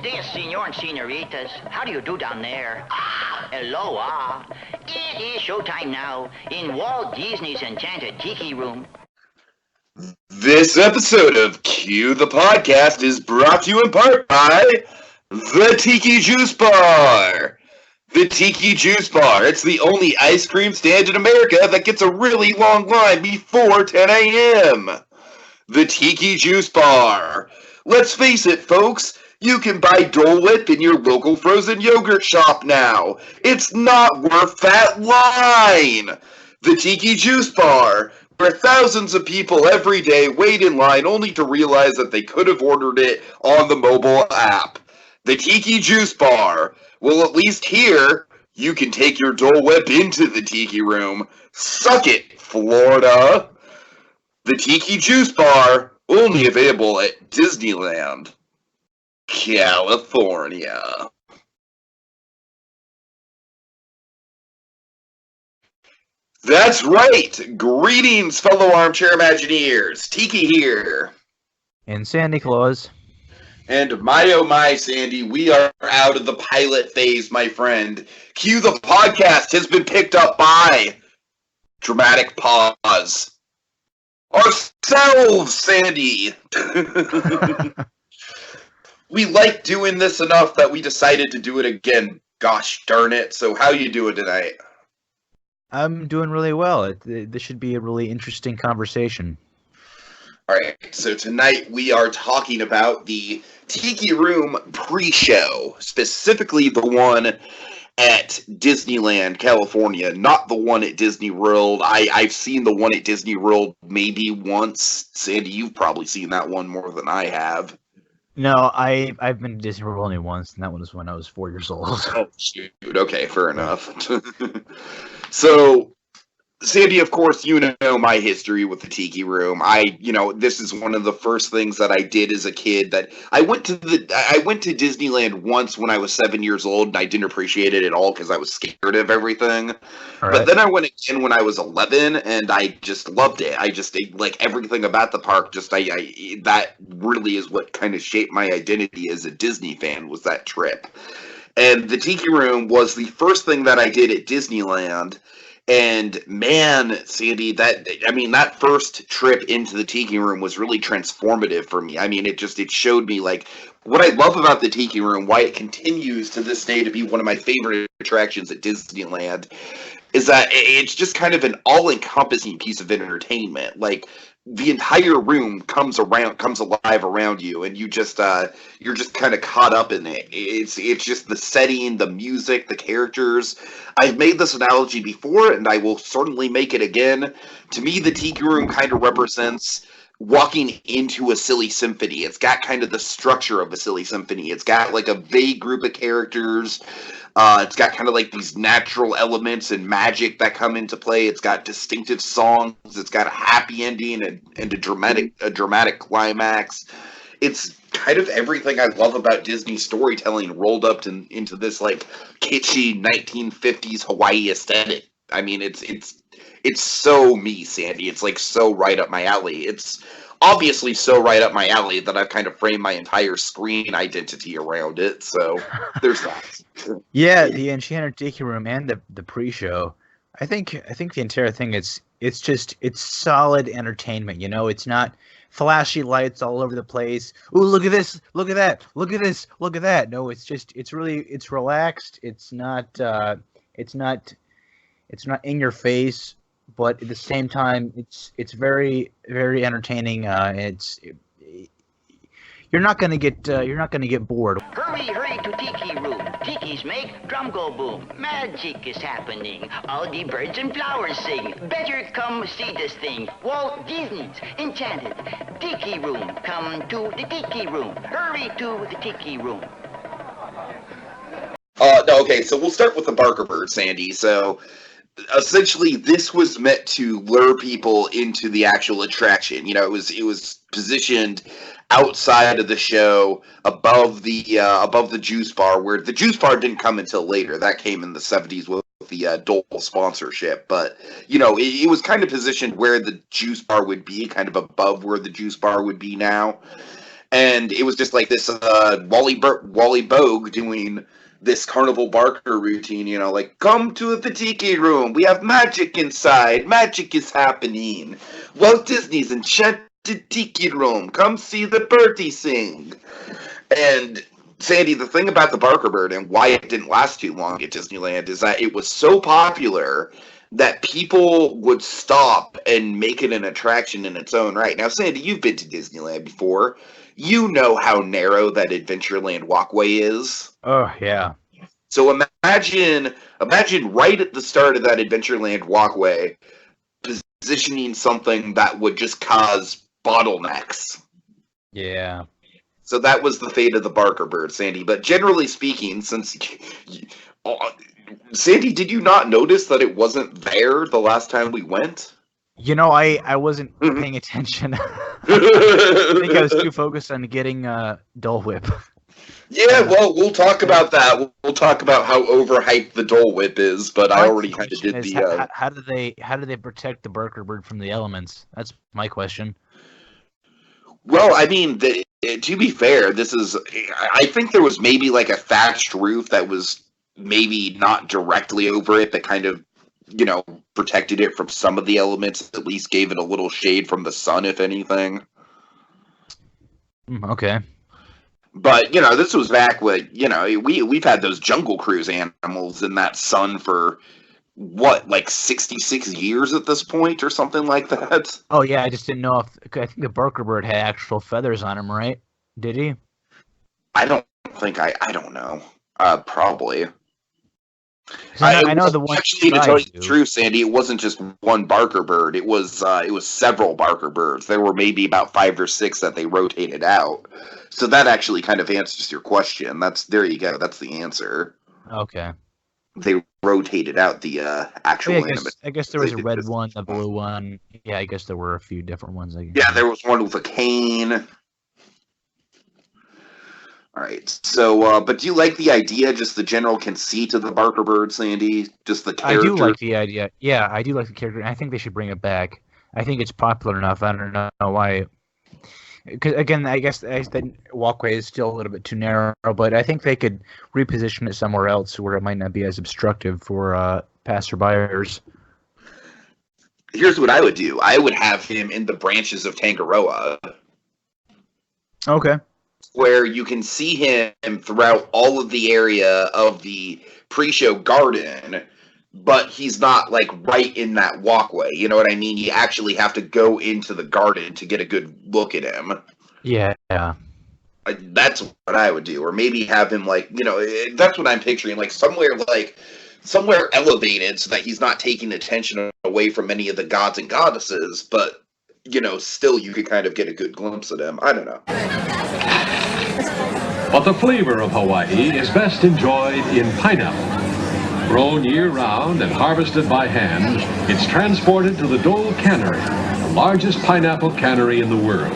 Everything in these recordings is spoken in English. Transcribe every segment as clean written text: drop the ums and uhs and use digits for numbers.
Dear senor and senoritas, how do you do down there? Aloha. It is showtime now in Walt Disney's Enchanted Tiki Room. This episode of Q the Podcast is brought to you in part by the Tiki Juice Bar. The Tiki Juice Bar. It's the only ice cream stand in America that gets a really long line before 10 a.m. The Tiki Juice Bar. Let's face it, folks. You can buy Dole Whip in your local frozen yogurt shop now. It's not worth that line. The Tiki Juice Bar, where thousands of people every day wait in line only to realize that they could have ordered it on the mobile app. The Tiki Juice Bar. Well, at least here, you can take your Dole Whip into the Tiki Room. Suck it, Florida. The Tiki Juice Bar, only available at Disneyland, California. That's right! Greetings, fellow armchair Imagineers! Tiki here. And Sandy Claus. And my oh my, Sandy, we are out of the pilot phase, my friend. Q the Podcast has been picked up by dramatic pause. Ourselves, Sandy! We like doing this enough that we decided to do it again. Gosh darn it. So how you doing tonight? I'm doing really well. This should be a really interesting conversation. Alright, so tonight we are talking about the Tiki Room pre-show, specifically the one at Disneyland, California, not the one at Disney World. I've seen the one at Disney World maybe once. Sandy, you've probably seen that one more than I have. No, I've been to Disney World only once, and that one was when I was 4 years old. Oh, shoot. Okay, fair enough. So, Sandy, of course, you know my history with the Tiki Room. This is one of the first things that I did as a kid. That I went to Disneyland once when I was 7 years old, and I didn't appreciate it at all because I was scared of everything. All But right. then I went again when I was 11, and I just loved it. Like everything about the park. That really is what kind of shaped my identity as a Disney fan, was that trip. And the Tiki Room was the first thing that I did at Disneyland. And man, Sandy, that first trip into the Tiki Room was really transformative for me. I mean, it showed me like what I love about the Tiki Room, why it continues to this day to be one of my favorite attractions at Disneyland, is that it's just kind of an all-encompassing piece of entertainment. Like, the entire room comes alive around you, and you're just kind of caught up in it. It's just the setting, the music, the characters. I've made this analogy before, and I will certainly make it again. To me, the Tiki Room kind of represents walking into a silly symphony. It's got kind of the structure of a silly symphony. It's got like a vague group of characters. It's got kind of like these natural elements and magic that come into play. It's got distinctive songs. It's got a happy ending and a dramatic climax. It's kind of everything I love about Disney storytelling rolled up into this like kitschy 1950s Hawaii aesthetic. I mean, it's so me, Sandy. It's like so right up my alley. It's obviously so right up my alley that I've kind of framed my entire screen identity around it. So there's that. Yeah, the Enchanted Tiki Room and the pre-show. I think the entire thing it's solid entertainment. You know, it's not flashy lights all over the place. Ooh, look at this! Look at that! Look at this! Look at that! No, it's relaxed. It's not in your face, but at the same time, it's very, very entertaining. You're not gonna get bored. Hurry, hurry to Tiki Room. Tikis make drum go boom. Magic is happening. All the birds and flowers sing. Better come see this thing. Walt Disney's Enchanted Tiki Room. Come to the Tiki Room. Hurry to the Tiki Room. No, okay, so we'll start with the Barker Bird, Sandy. So essentially, this was meant to lure people into the actual attraction. You know, it was positioned outside of the show, above the juice bar, where the juice bar didn't come until later. That came in the 70s with the Dole sponsorship. But, you know, it was kind of positioned where the juice bar would be, kind of above where the juice bar would be now. And it was just like this Wally Bogue doing this Carnival Barker routine, like, come to the Tiki Room. We have magic inside. Magic is happening. Walt Disney's Enchanted Tiki Room. Come see the birdie sing. And Sandy, the thing about the Barker Bird and why it didn't last too long at Disneyland is that it was so popular that people would stop and make it an attraction in its own right. Now, Sandy, you've been to Disneyland before. You know how narrow that Adventureland walkway is. Oh, yeah. So imagine right at the start of that Adventureland walkway, positioning something that would just cause bottlenecks. Yeah. So that was the fate of the Barker Bird, Sandy. But generally speaking, Sandy, did you not notice that it wasn't there the last time we went? I wasn't paying attention. I think I was too focused on getting Dole Whip. Yeah, well, we'll talk about that. We'll talk about how overhyped the Dole Whip is, but I already kind of did the... How do they protect the Barker Bird from the elements? That's my question. Well, I mean, to be fair, I think there was maybe like a thatched roof that was maybe not directly over it, but kind of, protected it from some of the elements, at least gave it a little shade from the sun, if anything. Okay. But, this was back when, we've had those Jungle Cruise animals in that sun for, what, like 66 years at this point or something like that? Oh, yeah, I just didn't know I think the Barker Bird had actual feathers on him, right? Did he? I don't know. Probably. I know the one. Actually, to tell you the truth, Sandy, it wasn't just one Barker Bird. It was several Barker Birds. There were maybe about 5 or 6 that they rotated out. So that actually kind of answers your question. There you go. That's the answer. Okay. They rotated out the actual animals. I guess there was a red one, a blue one. Yeah, I guess there were a few different ones. Yeah, there was one with a cane. All right. So, but do you like the idea, just the general conceit of the Barker Bird, Sandy? Just the character? I do like the idea. Yeah, I do like the character. I think they should bring it back. I think it's popular enough. I don't know why. Because, again, I guess the walkway is still a little bit too narrow, but I think they could reposition it somewhere else where it might not be as obstructive for passerbyers. Here's what I would do. I would have him in the branches of Tangaroa. Okay. Where you can see him throughout all of the area of the pre-show garden, but he's not, like, right in that walkway. You know what I mean? You actually have to go into the garden to get a good look at him. Yeah. That's what I would do. Or maybe have him, like, that's what I'm picturing, like, somewhere elevated so that he's not taking attention away from any of the gods and goddesses, but, still you could kind of get a good glimpse at him. I don't know. But the flavor of Hawaii is best enjoyed in pineapple. Grown year-round and harvested by hand, it's transported to the Dole Cannery, the largest pineapple cannery in the world.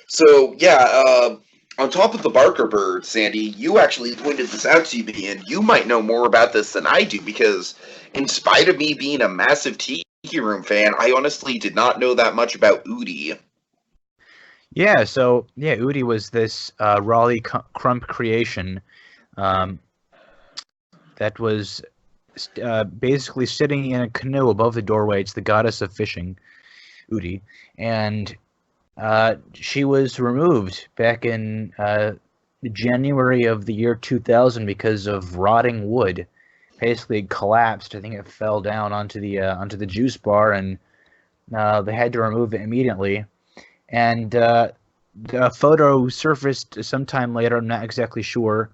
So, yeah, on top of the Barker Bird, Sandy, you actually pointed this out to me, and you might know more about this than I do, because in spite of me being a massive Tiki Room fan, I honestly did not know that much about Udi. Yeah, so, Udi was this Raleigh Crump creation that was basically sitting in a canoe above the doorway. It's the goddess of fishing, Udi, and she was removed back in January of the year 2000 because of rotting wood. Basically, it collapsed. I think it fell down onto the juice bar, and they had to remove it immediately. And the photo surfaced sometime later. I'm not exactly sure.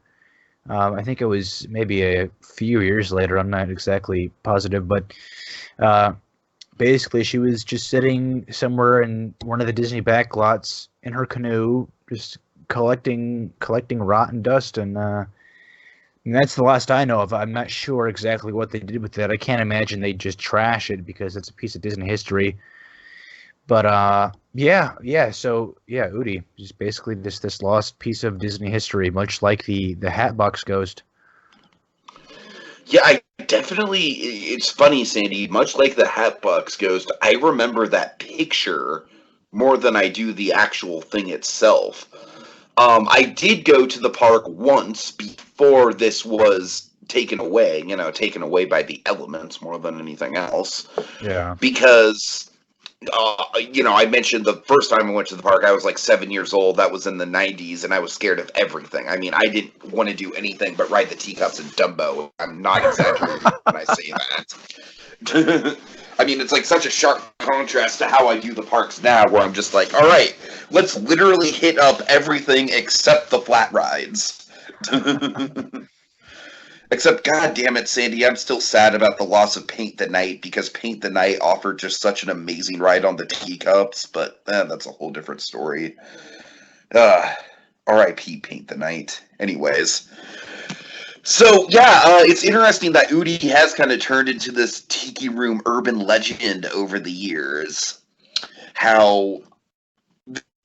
I think it was maybe a few years later. I'm not exactly positive, but basically she was just sitting somewhere in one of the Disney backlots in her canoe, just collecting rotten dust, and that's the last I know of. I'm not sure exactly what they did with that. I can't imagine they'd just trash it because it's a piece of Disney history. But so Udi is basically this lost piece of Disney history, much like the Hatbox Ghost. Yeah, it's funny, Sandy, much like the Hatbox Ghost, I remember that picture more than I do the actual thing itself. I did go to the park once before this was taken away, taken away by the elements more than anything else. Yeah. Because, I mentioned the first time I went to the park, I was like 7 years old. That was in the 90s, and I was scared of everything. I mean, I didn't want to do anything but ride the teacups and Dumbo. I'm not exaggerating when I say that. I mean, it's like such a sharp contrast to how I do the parks now, where I'm just like, all right, let's literally hit up everything except the flat rides. Except, god damn it, Sandy, I'm still sad about the loss of Paint the Night, because Paint the Night offered just such an amazing ride on the teacups, but that's a whole different story. R.I.P. Paint the Night. Anyways. So, yeah, it's interesting that Udi has kind of turned into this Tiki Room urban legend over the years. How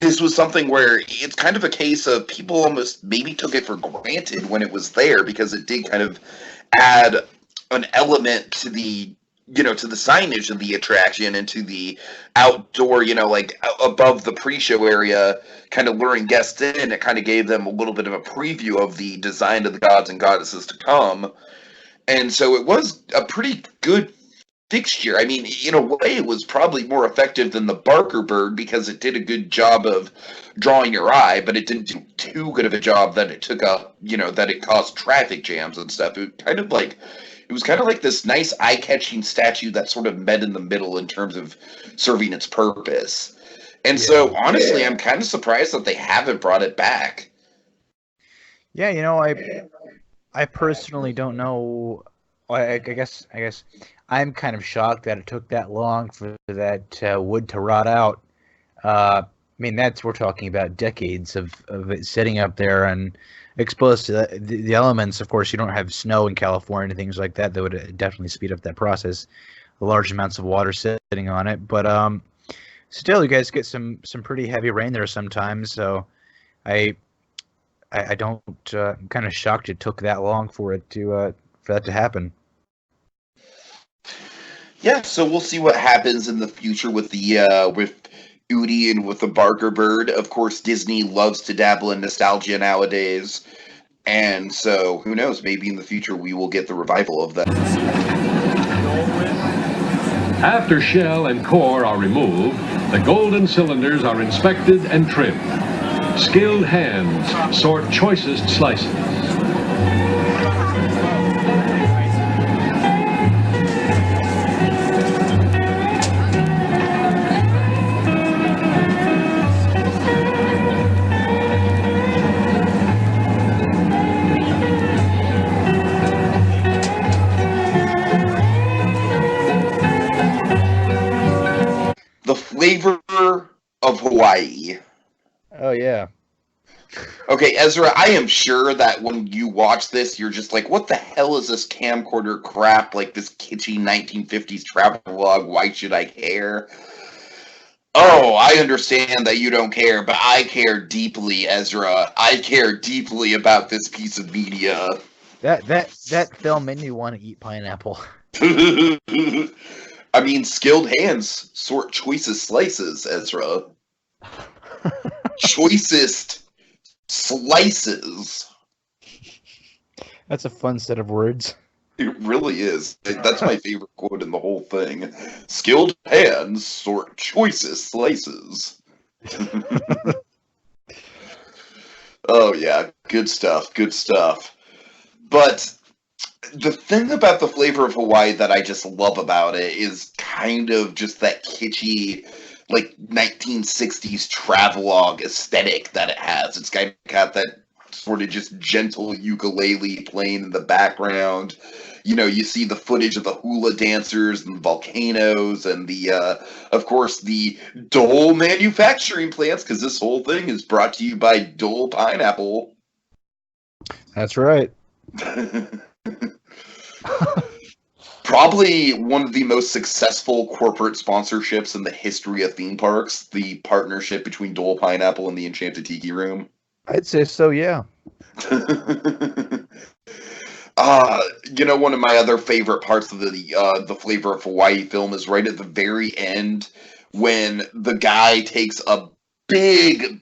this was something where it's kind of a case of people almost maybe took it for granted when it was there, because it did kind of add an element to the to the signage of the attraction and to the outdoor, like above the pre-show area, kind of luring guests in. It kind of gave them a little bit of a preview of the design of the gods and goddesses to come. And so it was a pretty good fixture. I mean, in a way, it was probably more effective than the Barker Bird, because it did a good job of drawing your eye, but it didn't do too good of a job that it took up, that it caused traffic jams and stuff. It was kind of like this nice eye-catching statue that sort of met in the middle in terms of serving its purpose. And so, honestly, I'm kind of surprised that they haven't brought it back. Yeah, I personally don't know. I guess I'm kind of shocked that it took that long for that wood to rot out. I mean, we're talking about decades of it sitting up there and exposed to the elements. Of course, you don't have snow in California and things like that would definitely speed up that process. Large amounts of water sitting on it, but still, you guys get some pretty heavy rain there sometimes. So I don't. I'm kind of shocked it took that long for that to happen. Yeah, so we'll see what happens in the future with the with Udi and with the Barker Bird. Of course, Disney loves to dabble in nostalgia nowadays, and so who knows? Maybe in the future we will get the revival of that. After shell and core are removed, the golden cylinders are inspected and trimmed. Skilled hands sort choicest slices. The flavor of Hawaii. Oh, yeah. Okay, Ezra, I am sure that when you watch this, you're just like, what the hell is this camcorder crap? Like this kitschy 1950s travel vlog, why should I care? Oh, I understand that you don't care, but I care deeply, Ezra. I care deeply about this piece of media. That film made me want to eat pineapple. I mean, skilled hands sort choicest slices, Ezra. Choicest slices. That's a fun set of words. It really is. That's my favorite quote in the whole thing. Skilled hands sort choicest slices. Oh, yeah. Good stuff. Good stuff. But the thing about the flavor of Hawaii that I just love about it is kind of just that kitschy, like 1960s travelogue aesthetic that it has. It's kind of got that sort of just gentle ukulele playing in the background. You see the footage of the hula dancers and the volcanoes and of course, the Dole manufacturing plants, because this whole thing is brought to you by Dole Pineapple. That's right. Probably one of the most successful corporate sponsorships in the history of theme parks, the partnership between Dole Pineapple and the Enchanted Tiki Room. I'd say so, yeah. One of my other favorite parts of the Flavor of Hawaii film is right at the very end when the guy takes a big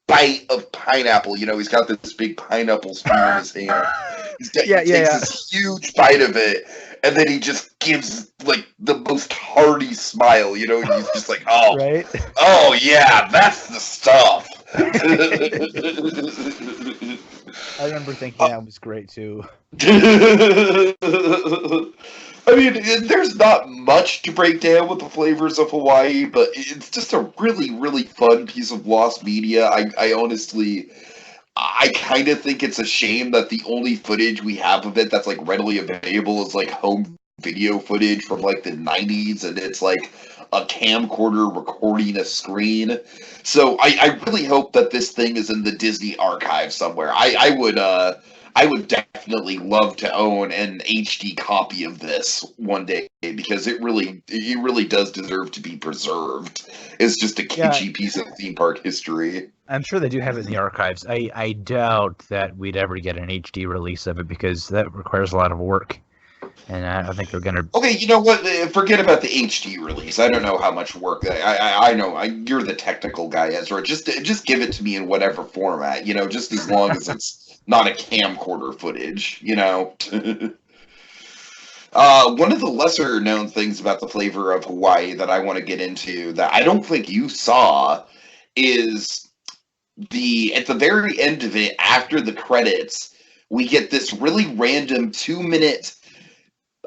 bite of pineapple. You know, he's got this big pineapple spoon in his hand. He takes this huge bite of it, and then he just gives like the most hearty smile. You know, and he's just like, "Oh, right? Oh yeah, that's the stuff." I remember thinking that was great too. I mean, there's not much to break down with the flavors of Hawaii, but it's just a really fun piece of lost media. I honestly, I kind of think it's a shame that the only footage we have of it that's like readily available is like home video footage from like the 90s, and it's like a camcorder recording a screen. So I really hope that this thing is in the Disney archive somewhere. I would definitely love to own an HD copy of this one day, because it really does deserve to be preserved. It's just a kitschy piece of theme park history. I'm sure they do have it in the archives. I doubt that we'd ever get an HD release of it, because that requires a lot of work. And I don't think they're going to... Okay, you know what? Forget about the HD release. I don't know how much work... I know. You're the technical guy, Ezra. Just give it to me in whatever format, you know, just as long as it's not a camcorder footage, you know? One of the lesser-known things about the flavor of Hawaii that I want to get into that I don't think you saw is at the very end of it, after the credits, we get this really random 2-minute...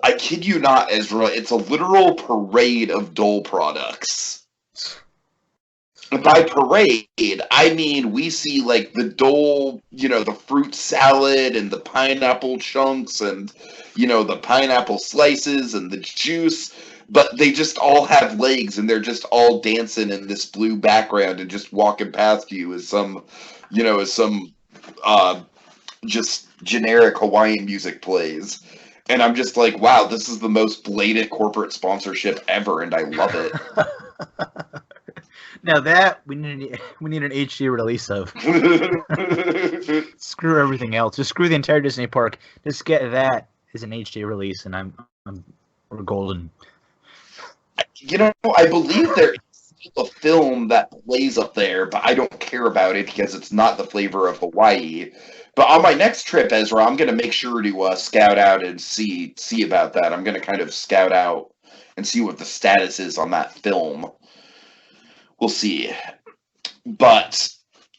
I kid you not, Ezra, it's a literal parade of Dole products. By parade, I mean we see like the Dole, you know, the fruit salad and the pineapple chunks and, you know, the pineapple slices and the juice, but they just all have legs and they're just all dancing in this blue background and just walking past you as some, you know, just generic Hawaiian music plays. And I'm just like, wow, this is the most blatant corporate sponsorship ever, and I love it. Now that we need an HD release of. Screw everything else. Just screw the entire Disney park. Just get that as an HD release, and we're golden. You know, I believe there is a film that plays up there, but I don't care about it because it's not the flavor of Hawaii. But on my next trip, Ezra, I'm going to make sure to scout out and see about that. I'm going to kind of scout out and see what the status is on that film. We'll see. But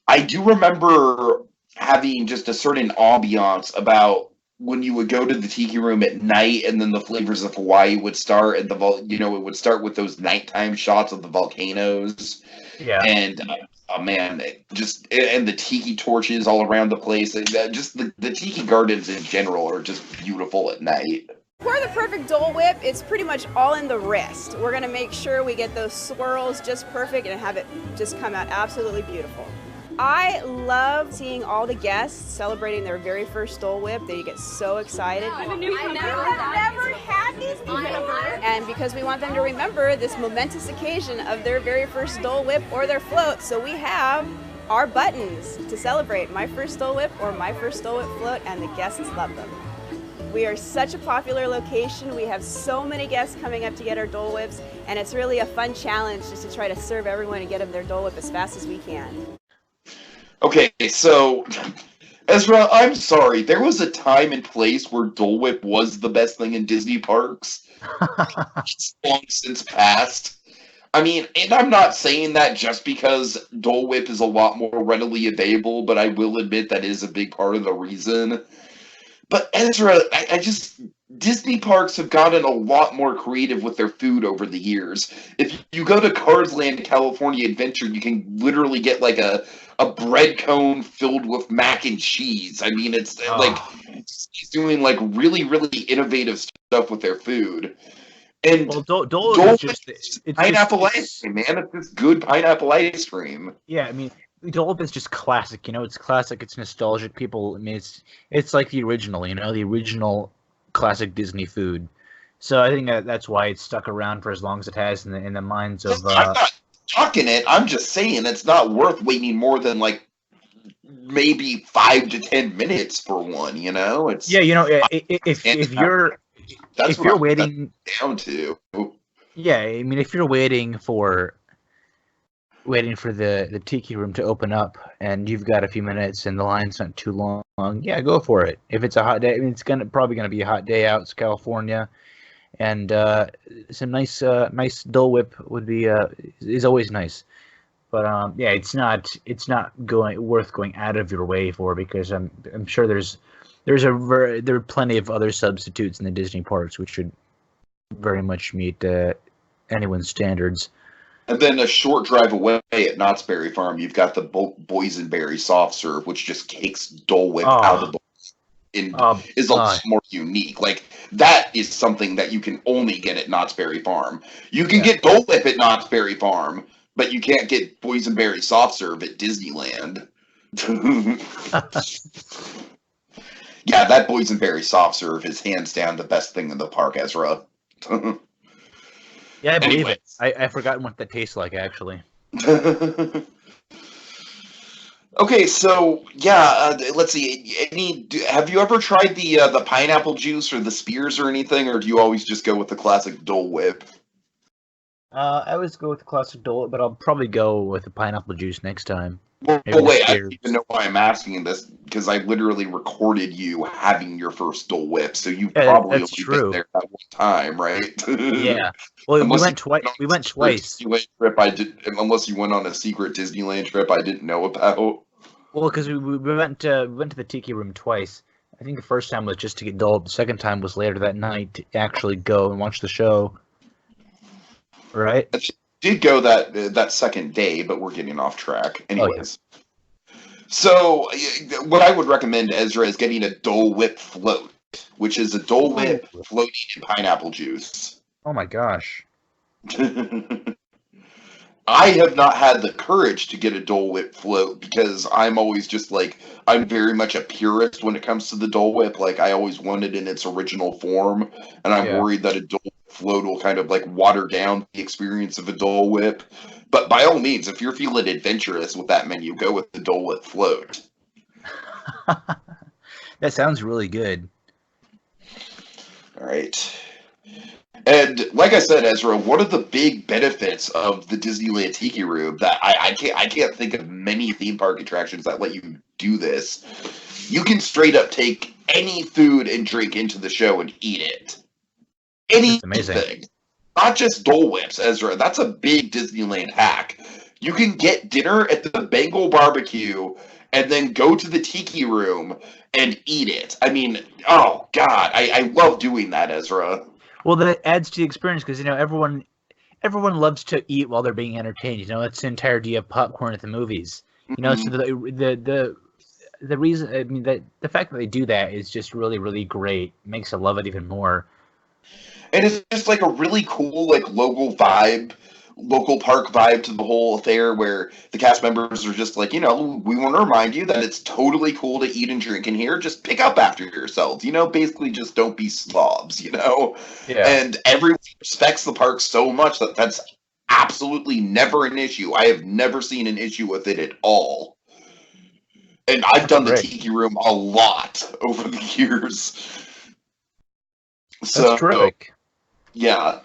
I do remember having just a certain ambiance about when you would go to the Tiki Room at night, and then the flavors of Hawaii would start, and it would start with those nighttime shots of the volcanoes. Yeah. And oh man, and the tiki torches all around the place. Just the tiki gardens in general are just beautiful at night. For the perfect Dole Whip, it's pretty much all in the wrist. We're gonna make sure we get those swirls just perfect and have it just come out absolutely beautiful. I love seeing all the guests celebrating their very first Dole Whip. They get so excited. I'm a newcomer. You have never had these before. And because we want them to remember this momentous occasion of their very first Dole Whip or their float, so we have our buttons to celebrate my first Dole Whip or my first Dole Whip float, and the guests love them. We are such a popular location. We have so many guests coming up to get our Dole Whips, and it's really a fun challenge just to try to serve everyone and get them their Dole Whip as fast as we can. Okay, so, Ezra, I'm sorry. There was a time and place where Dole Whip was the best thing in Disney parks. It's long since passed. I mean, and I'm not saying that just because Dole Whip is a lot more readily available, but I will admit that is a big part of the reason. But Ezra, Disney parks have gotten a lot more creative with their food over the years. If you go to Cars Land California Adventure, you can literally get like a bread cone filled with mac and cheese. I mean, it's like he's doing like really innovative stuff with their food. And Dole is just pineapple ice cream, man. It's just good pineapple ice cream. Yeah, I mean, Dole Whip is just classic. You know, it's classic. It's nostalgic. People, I mean, it's like the original. You know, the original classic Disney food. So I think that's why it's stuck around for as long as it has in the minds of. I'm not talking it. I'm just saying it's not worth waiting more than like maybe 5 to 10 minutes for one. You know, it's if you're waiting down to. Yeah, I mean, if you're waiting for the Tiki Room to open up and you've got a few minutes and the line's not too long, yeah, go for it. If it's a hot day, I mean, it's probably gonna be a hot day out. It's California, and some nice Dole Whip would be is always nice. But yeah, it's not worth going out of your way for, because I'm sure there are plenty of other substitutes in the Disney parks which should very much meet anyone's standards. And then a short drive away at Knott's Berry Farm, you've got the boysenberry soft serve, which just takes Dole Whip out of the is a lot more unique. Like, that is something that you can only get at Knott's Berry Farm. You can get Dole Whip at Knott's Berry Farm, but you can't get boysenberry soft serve at Disneyland. Yeah, that boysenberry soft serve is hands down the best thing in the park, Ezra. Yeah, I believe it. I've forgotten what that tastes like, actually. Okay, so yeah, let's see. Have you ever tried the pineapple juice or the spears or anything, or do you always just go with the classic Dole Whip? I always go with the classic Dole Whip, but I'll probably go with the pineapple juice next time. Well, wait, I don't even know why I'm asking this, because I literally recorded you having your first Dole Whip, so you probably only been there that one time, right? Yeah. Well, we went twice. Unless you went on a secret Disneyland trip I didn't know about. Well, because we went to the Tiki Room twice. I think the first time was just to get Dole. The second time was later that night to actually go and watch the show. Right? I did go that second day, but we're getting off track. Anyways. Oh, yeah. So, what I would recommend, Ezra, is getting a Dole Whip float, which is a Dole Whip floating in pineapple juice. Oh my gosh. I have not had the courage to get a Dole Whip float because I'm always just like, I'm very much a purist when it comes to the Dole Whip. Like, I always want it in its original form, and I'm worried that a Dole Whip float will kind of like water down the experience of a Dole Whip. But by all means, if you're feeling adventurous with that menu, go with the Dole Whip float. That sounds really good. All right. And like I said, Ezra, one of the big benefits of the Disneyland Tiki Room that I can't think of many theme park attractions that let you do this. You can straight up take any food and drink into the show and eat it. Anything. That's amazing. Not just Dole Whips, Ezra. That's a big Disneyland hack. You can get dinner at the Bengal barbecue and then go to the Tiki Room and eat it. I mean, oh God, I love doing that, Ezra. Well, that adds to the experience because, you know, everyone loves to eat while they're being entertained. You know, that's the entire idea of popcorn at the movies. You know, so the reason, I mean, the fact that they do that is just really, really great. It makes I love it even more. And it's just like a really cool, like, local park vibe to the whole affair, where the cast members are just like, you know, we want to remind you that it's totally cool to eat and drink in here. Just pick up after yourselves, you know, basically just don't be slobs, you know? Yeah. And everyone respects the park so much that that's absolutely never an issue. I have never seen an issue with it at all. And I've done the Tiki Room a lot over the years. That's terrific. Yeah.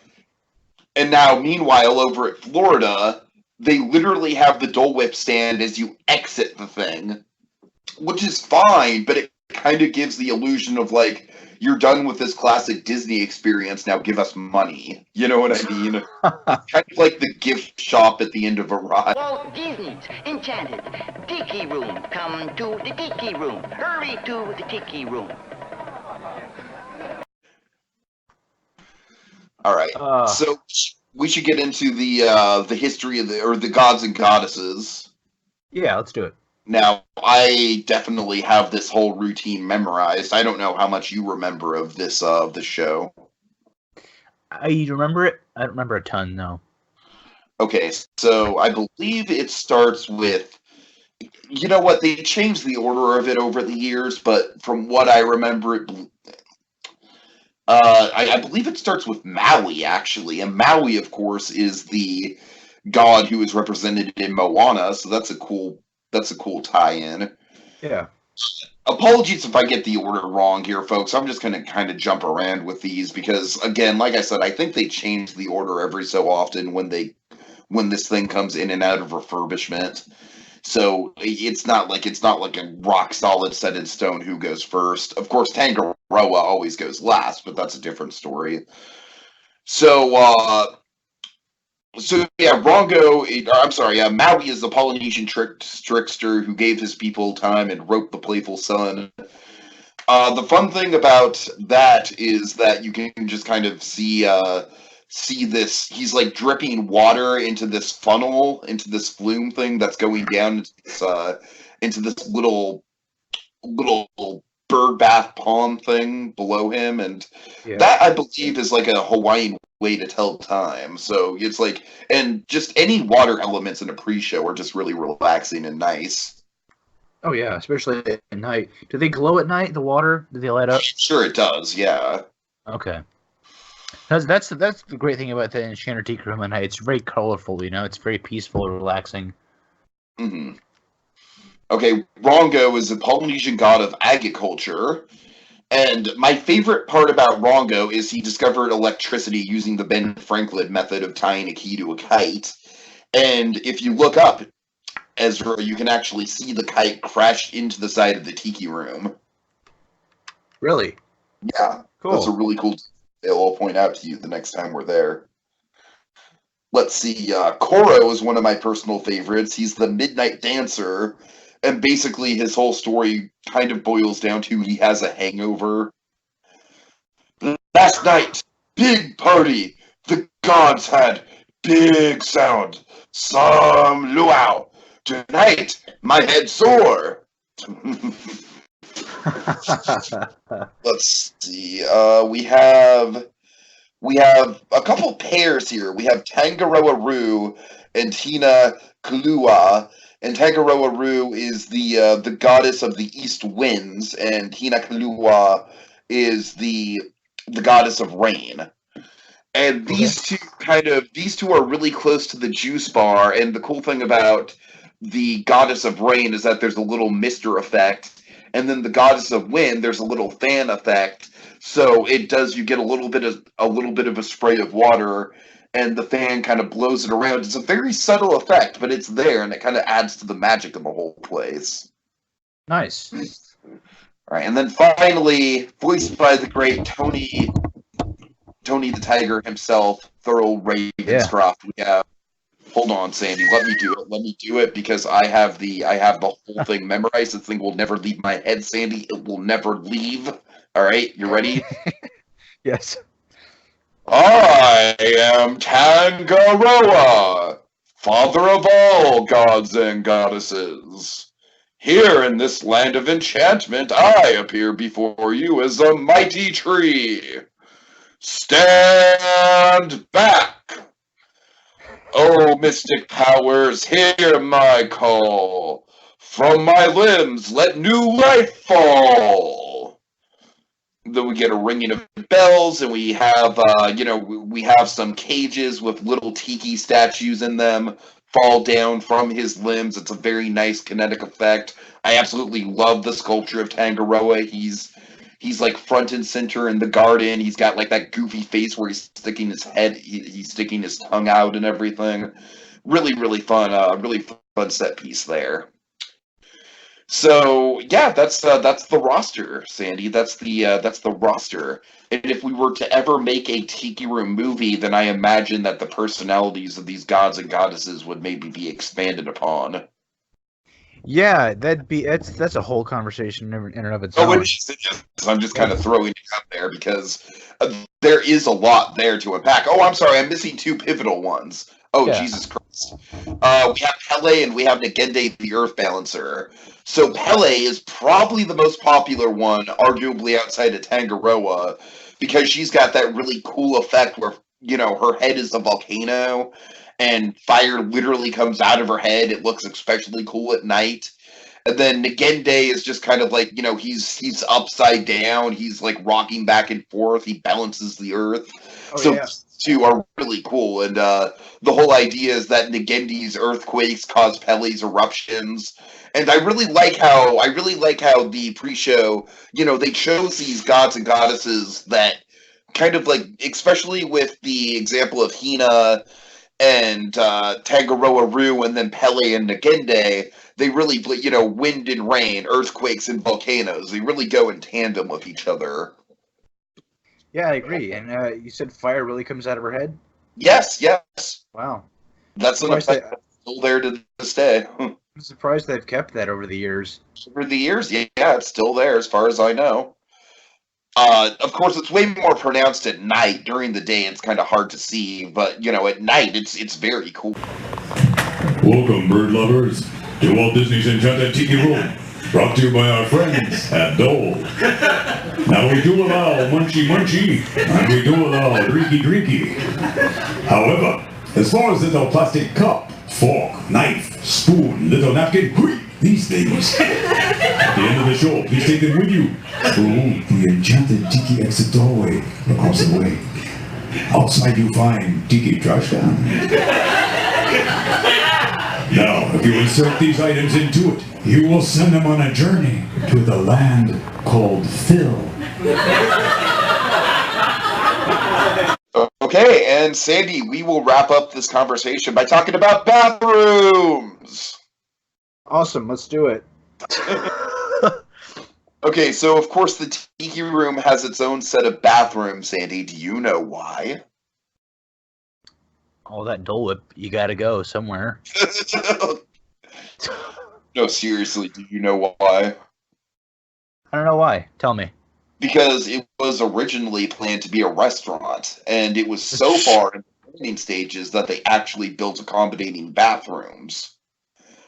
And now, meanwhile, over at Florida, they literally have the Dole Whip stand as you exit the thing, which is fine, but it kind of gives the illusion of, like, you're done with this classic Disney experience, now give us money. You know what I mean? Kind of like the gift shop at the end of a ride. Walt Disney's Enchanted. Tiki Room. Come to the Tiki Room. Hurry to the Tiki Room. All right, so we should get into the history of the gods and goddesses. Yeah, let's do it. Now, I definitely have this whole routine memorized. I don't know how much you remember of this the show. I remember it. I don't remember a ton, no. Okay, so I believe it starts with. You know what? They changed the order of it over the years, but from what I remember, I believe it starts with Maui, actually. And Maui, of course, is the god who is represented in Moana, so that's a cool tie-in. Yeah. apologies if I get the order wrong here, folks. I'm just going to kind of jump around with these because, again, like I said, I think they change the order every so often when this thing comes in and out of refurbishment. So it's not like a rock solid set in stone who goes first. Of course, Tangaroa always goes last, but that's a different story. So yeah, Maui is the Polynesian trickster who gave his people time and wrote the playful sun. The fun thing about that is that you can just kind of see this. He's like dripping water into this funnel, into this flume thing that's going down into this little bird bath pond thing below him, and that I believe is like a Hawaiian way to tell time. So it's like, and just any water elements in a pre-show are just really relaxing and nice. Oh yeah, especially at night. Do they glow at night? The water? Do they light up? Sure, it does. Yeah. Okay. That's the great thing about the Enchanted Tiki Room at night. It's very colorful. It's very peaceful and relaxing. Mm-hmm. Okay, Rongo is the Polynesian god of agriculture, and my favorite part about Rongo is he discovered electricity using the Ben Franklin method of tying a key to a kite. And if you look up, Ezra, you can actually see the kite crash into the side of the Tiki Room. Really? Yeah, cool. That's a really cool detail I'll point out to you the next time we're there. Let's see, Koro is one of my personal favorites. He's the midnight dancer. And basically, his whole story kind of boils down to he has a hangover. Last night, big party. The gods had big sound. Some luau. Tonight, my head sore. Let's see. We have a couple pairs here. We have Tangaroa Roo and Tina Kalua. And Tangaroa Roo is the goddess of the east winds, and Hina Kalua is the goddess of rain. And these two are really close to the juice bar, and the cool thing about the goddess of rain is that there's a little mister effect, and then the goddess of wind, there's a little fan effect. So you get a little bit of a spray of water, and the fan kind of blows it around. It's a very subtle effect, but it's there, and it kind of adds to the magic of the whole place. Nice. All right, and then finally, voiced by the great Tony the Tiger himself, Thurl Ravenscroft. We have. Hold on, Sandy. Let me do it because I have the whole thing memorized. This thing will never leave my head, Sandy. It will never leave. All right, you ready? Yes. I am Tangaroa, father of all gods and goddesses. Here in this land of enchantment, I appear before you as a mighty tree. Stand back! O mystic powers, hear my call. From my limbs, let new life fall. Then we get a ringing of bells, and we have, we have some cages with little tiki statues in them fall down from his limbs. It's a very nice kinetic effect. I absolutely love the sculpture of Tangaroa. He's like front and center in the garden. He's got like that goofy face where he's sticking his head, he's sticking his tongue out and everything. Really, really fun set piece there. So yeah, that's the roster, Sandy. That's the roster. And if we were to ever make a Tiki Room movie, then I imagine that the personalities of these gods and goddesses would maybe be expanded upon. Yeah, that's a whole conversation in and of itself. Oh, it is. I'm just kind of throwing it out there because there is a lot there to unpack. Oh, I'm sorry, I'm missing two pivotal ones. Oh, yeah. Jesus Christ. We have Pele and we have Ngende, the Earth Balancer. So Pele is probably the most popular one, arguably outside of Tangaroa, because she's got that really cool effect where, her head is a volcano, and fire literally comes out of her head. It looks especially cool at night. And then Negende is just kind of like, he's upside down. He's like rocking back and forth. He balances the earth. So these two are really cool. And the whole idea is that Negende's earthquakes cause Pele's eruptions. And I really like how the pre-show, they chose these gods and goddesses that kind of like, especially with the example of Hina and Tangaroa Roo and then Pele and Negende, they really, wind and rain, earthquakes and volcanoes. They really go in tandem with each other. Yeah, I agree. And you said fire really comes out of her head? Yes. Wow. That's an effect that's still there to this day. I'm surprised they've kept that over the years. Over the years, yeah, it's still there as far as I know. Of course, it's way more pronounced at night. During the day, it's kind of hard to see, but, at night, it's very cool. Welcome, bird lovers, to Walt Disney's Enchanted Tiki Room, brought to you by our friends at Dole. Now, we do allow munchy, and we do allow drinky. However, as far as little plastic cup, fork, knife, spoon, little napkin, these things, at the end of the show, please take them with you through the Enchanted Tiki exit doorway across the way. Outside you find Tiki trash can. Now, if you insert these items into it, you will send them on a journey to the land called Phil. Okay, and Sandy, we will wrap up this conversation by talking about bathrooms. Awesome, let's do it. Okay, so of course the Tiki Room has its own set of bathrooms, Sandy. Do you know why? All that Dole Whip, you gotta go somewhere. No, seriously, do you know why? I don't know why. Tell me. Because it was originally planned to be a restaurant, and it was so far in the planning stages that they actually built accommodating bathrooms.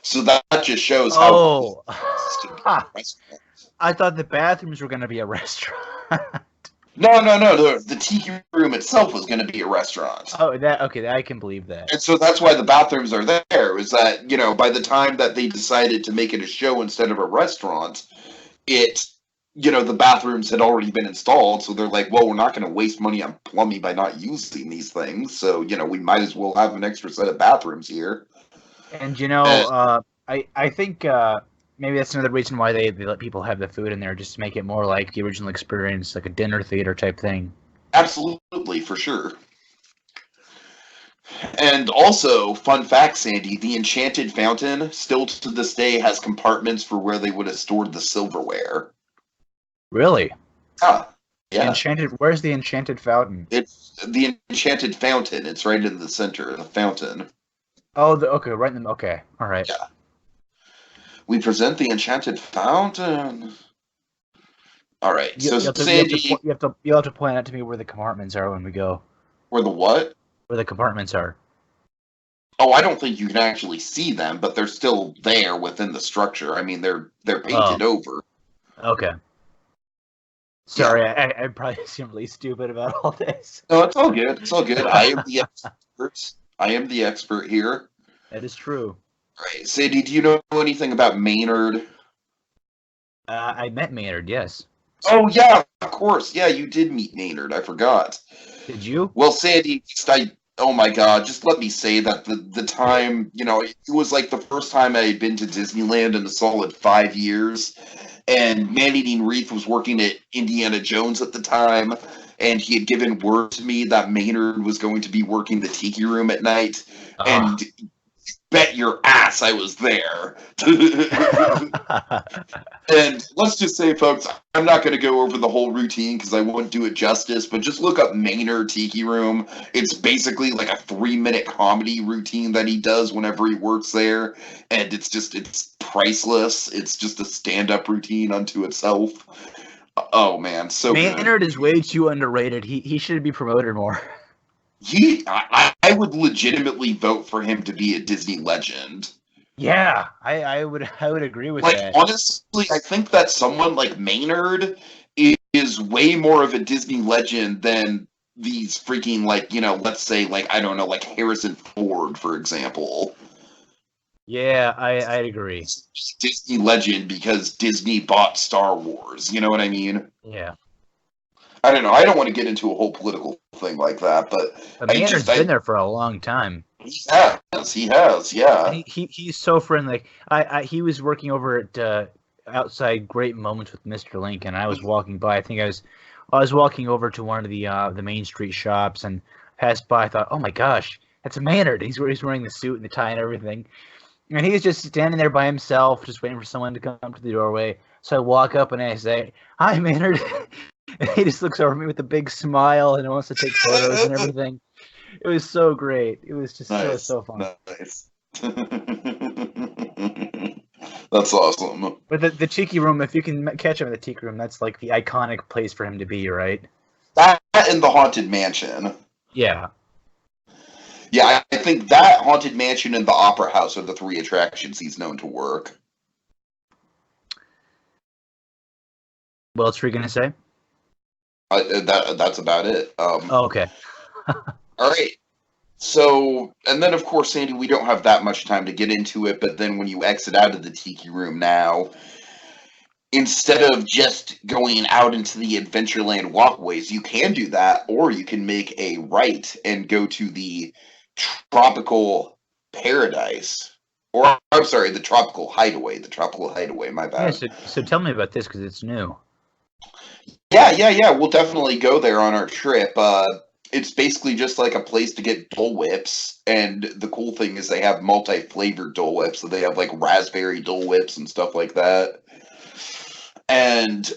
So that just shows how... I thought the bathrooms were going to be a restaurant. No. The Tiki Room itself was going to be a restaurant. Oh, okay, I can believe that. And so that's why the bathrooms are there, is that, by the time that they decided to make it a show instead of a restaurant, the bathrooms had already been installed, so they're like, well, we're not going to waste money on plumbing by not using these things, so, we might as well have an extra set of bathrooms here. And, I think maybe that's another reason why they let people have the food in there, just to make it more like the original experience, like a dinner theater type thing. Absolutely, for sure. And also, fun fact, Sandy, the Enchanted Fountain still to this day has compartments for where they would have stored the silverware. Really? Yeah. Where's the Enchanted Fountain? It's the Enchanted Fountain. It's right in the center, the fountain. Oh, okay, all right. Yeah. We present the Enchanted Fountain. All right, Sandy... You'll have to point out to me where the compartments are when we go. Where the what? Where the compartments are. Oh, I don't think you can actually see them, but they're still there within the structure. I mean, they're painted over. Okay. Sorry, yeah. I probably seem really stupid about all this. No, it's all good. It's all good. I am the expert. I am the expert here. That is true. Right. Sandy, do you know anything about Maynard? I met Maynard, yes. Oh, yeah, of course. Yeah, you did meet Maynard. I forgot. Did you? Well, Sandy, oh my God, just let me say that the time, it was like the first time I had been to Disneyland in a solid 5 years. And Man-Eating Reef was working at Indiana Jones at the time. And he had given word to me that Maynard was going to be working the Tiki Room at night. And bet your ass I was there. And let's just say, folks, I'm not going to go over the whole routine because I won't do it justice, but just look up Maynard Tiki Room. It's basically like a 3-minute comedy routine that he does whenever he works there. And it's priceless. It's just a stand-up routine unto itself. Oh, man, so Maynard good. Is way too underrated. He should be promoted more. I would legitimately vote for him to be a Disney legend. Yeah, I would agree with that. Honestly, I think that someone like Maynard is way more of a Disney legend than these freaking, let's say, I don't know, like Harrison Ford, for example. Yeah, I'd agree. Disney legend because Disney bought Star Wars. You know what I mean? Yeah. I don't know. I don't want to get into a whole political thing like that, but Maynard's been there for a long time. He has, yeah. And he's so friendly. He was working over at outside Great Moments with Mr. Lincoln. I was walking by. I think I was walking over to one of the Main Street shops and passed by. I thought, oh my gosh, that's Maynard. He's wearing the suit and the tie and everything. And he was just standing there by himself, just waiting for someone to come to the doorway. So I walk up and I say, "Hi, Maynard." And he just looks over at me with a big smile and wants to take photos and everything. It was so great. It was just so fun. Nice. That's awesome. But the Tiki Room, if you can catch him in the Tiki Room, that's like the iconic place for him to be, right? That and the Haunted Mansion. Yeah. Yeah, I think that Haunted Mansion and the Opera House are the 3 attractions he's known to work. What else were you going to say? That's about it. Okay. All right. So, and then of course, Sandy, we don't have that much time to get into it, but then when you exit out of the Tiki Room now, instead of just going out into the Adventureland walkways, you can do that, or you can make a right and go to the Tropical Paradise. Or, I'm sorry, the Tropical Hideaway. The Tropical Hideaway, my bad. Yeah, so tell me about this, because it's new. Yeah. We'll definitely go there on our trip. It's basically just like a place to get Dole Whips, and the cool thing is they have multi-flavored Dole Whips, so they have like raspberry Dole Whips and stuff like that. And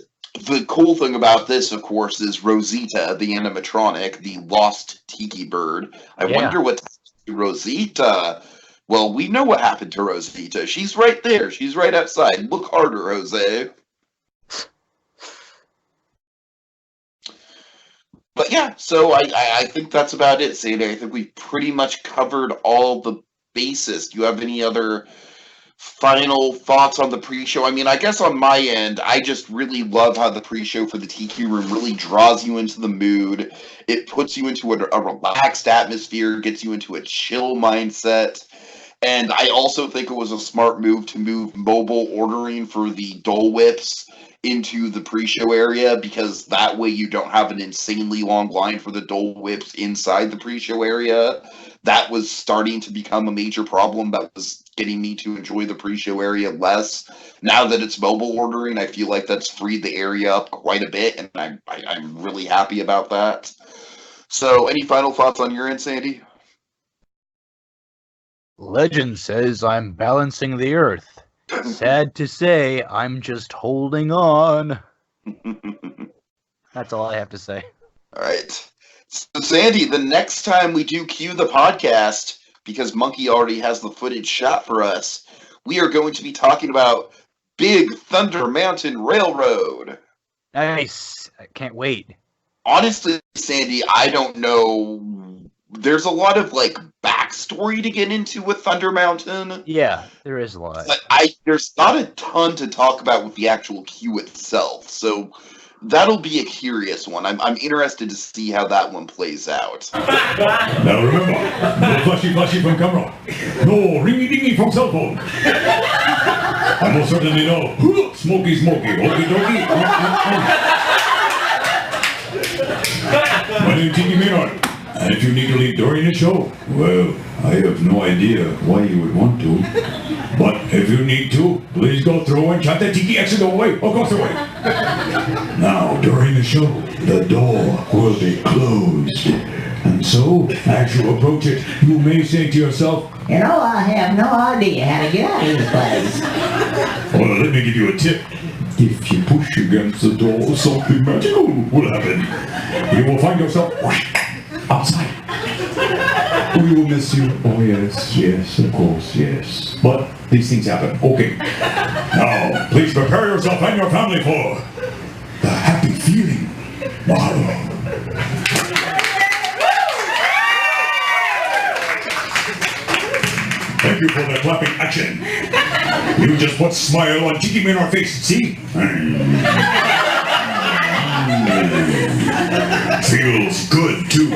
the cool thing about this, of course, is Rosita, the animatronic, the lost tiki bird. I wonder what happened to Rosita. Well, we know what happened to Rosita. She's right there. She's right outside. Look harder, Jose. But yeah, so I think that's about it, Sandy. I think we've pretty much covered all the bases. Do you have any other final thoughts on the pre-show? I mean, I guess on my end, I just really love how the pre-show for the Tiki Room really draws you into the mood. It puts you into a relaxed atmosphere, gets you into a chill mindset. And I also think it was a smart move to move mobile ordering for the Dole Whips into the pre-show area, because that way you don't have an insanely long line for the Dole Whips inside the pre-show area. That was starting to become a major problem that was getting me to enjoy the pre-show area less. Now that it's mobile ordering, I feel like that's freed the area up quite a bit, and I'm really happy about that. So, any final thoughts on your end, Sandy? Legend says I'm balancing the earth. Sad to say, I'm just holding on. That's all I have to say. All right. So, Sandy, the next time we do cue the podcast, because Monkey already has the footage shot for us, we are going to be talking about Big Thunder Mountain Railroad. Nice. I can't wait. Honestly, Sandy, I don't know. There's a lot of, like, backstory to get into with Thunder Mountain. Yeah, there is a lot. But there's not a ton to talk about with the actual queue itself, so that'll be a curious one. I'm interested to see how that one plays out. Now remember, no flashy from camera. No ringy-dingy from cell phone. I most certainly know. Smoky, okey dokey. My name is Tiki Maynard. And if you need to leave during the show, well, I have no idea why you would want to. But if you need to, please go through and shut the Tiki exit away, or goes away. Now, during the show, the door will be closed. And so, as you approach it, you may say to yourself, you know, I have no idea how to get out of this place. Well, let me give you a tip. If you push against the door, something magical will happen. You will find yourself outside. We will miss you. Oh, yes, of course, yes. But these things happen. Okay. Now, please prepare yourself and your family for the happy feeling tomorrow. Thank you for the clapping action. You just put a smile on Tiki Maynard's face, see? Feels good, too.